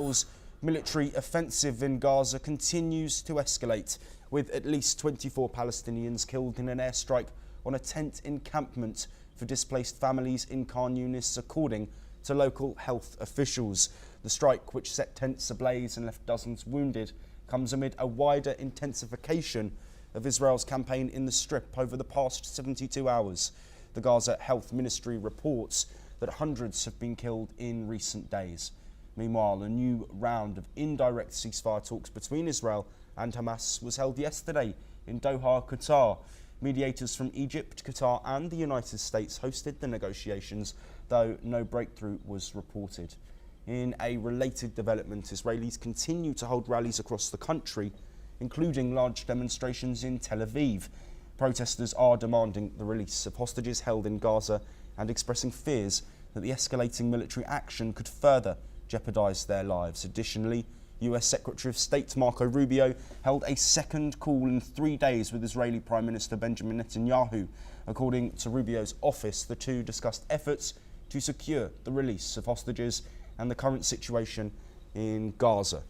Israel's military offensive in Gaza continues to escalate, with at least 24 Palestinians killed in an airstrike on a tent encampment for displaced families in Khan Younis, according to local health officials. The strike, which set tents ablaze and left dozens wounded, comes amid a wider intensification of Israel's campaign in the Strip over the past 72 hours. The Gaza Health Ministry reports that hundreds have been killed in recent days. Meanwhile, a new round of indirect ceasefire talks between Israel and Hamas was held yesterday in Doha, Qatar. Mediators from Egypt, Qatar and the United States hosted the negotiations, though no breakthrough was reported. In a related development, Israelis continue to hold rallies across the country, including large demonstrations in Tel Aviv. Protesters are demanding the release of hostages held in Gaza and expressing fears that the escalating military action could further jeopardise their lives. Additionally, US Secretary of State Marco Rubio held a second call in 3 days with Israeli Prime Minister Benjamin Netanyahu. According to Rubio's office, the two discussed efforts to secure the release of hostages and the current situation in Gaza.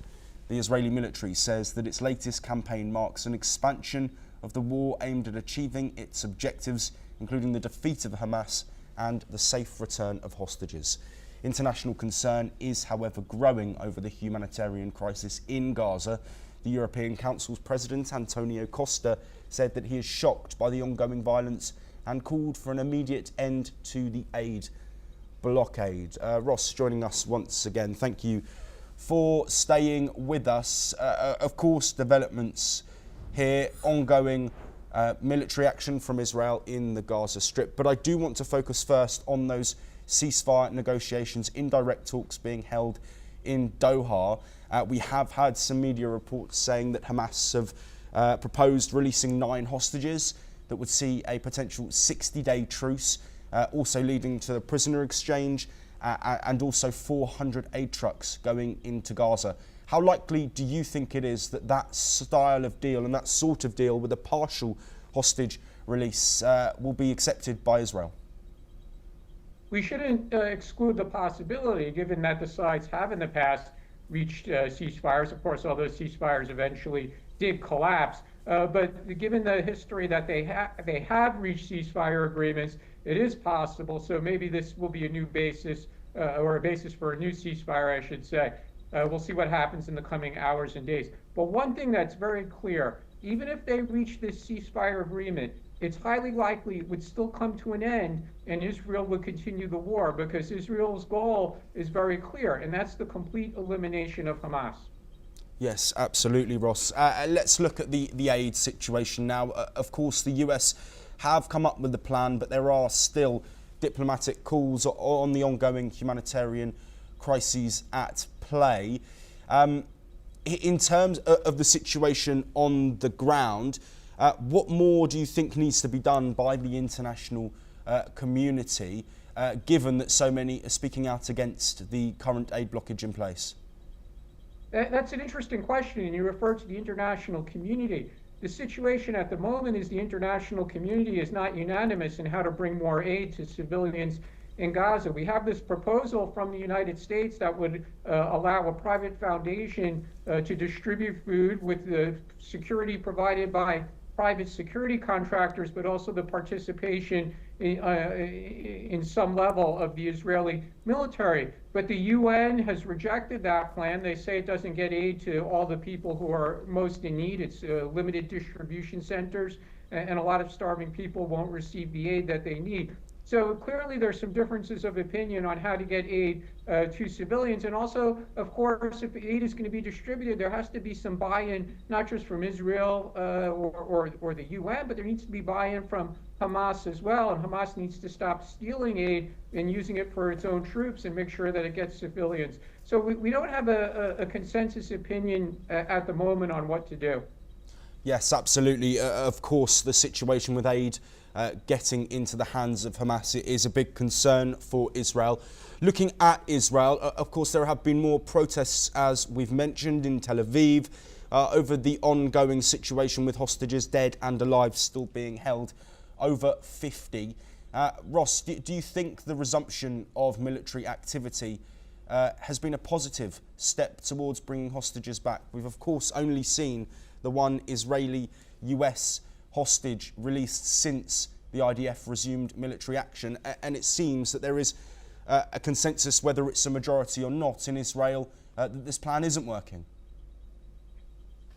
The Israeli military says that its latest campaign marks an expansion of the war aimed at achieving its objectives, including the defeat of Hamas and the safe return of hostages. International concern is, however, growing over the humanitarian crisis in Gaza. The European Council's President, Antonio Costa, said that he is shocked by the ongoing violence and called for an immediate end to the aid blockade. Ross joining us once again. Thank you for staying with us. Of course, developments here, ongoing military action from Israel in the Gaza Strip. But I do want to focus first on those ceasefire negotiations, indirect talks being held in Doha. We have had some media reports saying that Hamas have proposed releasing 9 hostages that would see a potential 60-day truce, also leading to a prisoner exchange and also 400 aid trucks going into Gaza. How likely do you think it is that that style of deal and that sort of deal with a partial hostage release will be accepted by Israel? We shouldn't exclude the possibility, given that the sides have in the past reached ceasefires. Of course, all those ceasefires eventually did collapse. But given the history that they have reached ceasefire agreements, it is possible. So maybe this will be a new basis, or a basis for a new ceasefire, I should say. We'll see what happens in the coming hours and days. But one thing that's very clear, even if they reach this ceasefire agreement, it's highly likely it would still come to an end and Israel would continue the war, because Israel's goal is very clear, and that's the complete elimination of Hamas. Yes, absolutely, Ross. Let's look at the aid situation now. Of course, the US have come up with the plan, but there are still diplomatic calls on the ongoing humanitarian crises at play. In terms of the situation on the ground, what more do you think needs to be done by the international community, given that so many are speaking out against the current aid blockage in place? That's an interesting question, and you refer to the international community. The situation at the moment is the international community is not unanimous in how to bring more aid to civilians in Gaza. We have this proposal from the United States that would allow a private foundation to distribute food with the security provided by private security contractors, but also the participation in some level of the Israeli military. But the UN has rejected that plan. They say it doesn't get aid to all the people who are most in need. It's limited distribution centers, and a lot of starving people won't receive the aid that they need. So clearly there's some differences of opinion on how to get aid to civilians. And also, of course, if aid is going to be distributed, there has to be some buy-in, not just from Israel or the UN, but there needs to be buy-in from Hamas as well. And Hamas needs to stop stealing aid and using it for its own troops and make sure that it gets civilians. So we don't have a consensus opinion at the moment on what to do. Yes, absolutely. Of course, the situation with aid getting into the hands of Hamas is a big concern for Israel. Looking at Israel, of course, there have been more protests, as we've mentioned, in Tel Aviv over the ongoing situation with hostages dead and alive still being held, over 50. Ross, do you think the resumption of military activity has been a positive step towards bringing hostages back. We've of course only seen the one Israeli-US hostage released since the IDF resumed military action, and it seems that there is a consensus, whether it's a majority or not in Israel, that this plan isn't working.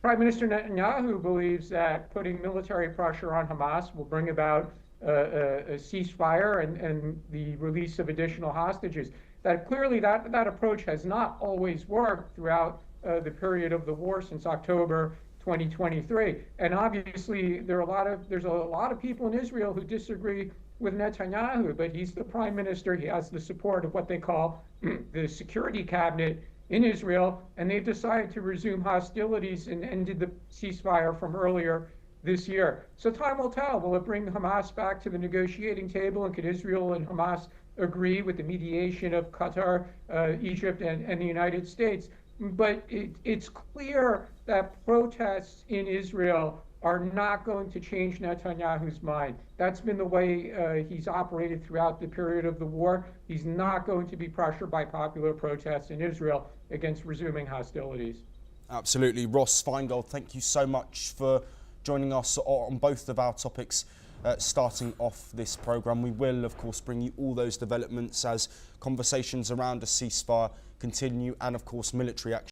Prime Minister Netanyahu believes that putting military pressure on Hamas will bring about a ceasefire and the release of additional hostages. That clearly that approach has not always worked throughout the period of the war since October 2023. And obviously there's a lot of people in Israel who disagree with Netanyahu, but he's the prime minister. He has the support of what they call the security cabinet in Israel, and they've decided to resume hostilities and ended the ceasefire from earlier this year. So time will tell. Will it bring Hamas back to the negotiating table, and could Israel and Hamas agree with the mediation of Qatar, Egypt, and the United States? But it's clear that protests in Israel are not going to change Netanyahu's mind. That's been the way he's operated throughout the period of the war. He's not going to be pressured by popular protests in Israel against resuming hostilities. Absolutely. Ross Feingold, thank you so much for joining us on both of our topics starting off this programme. We will, of course, bring you all those developments as conversations around a ceasefire continue, and, of course, military action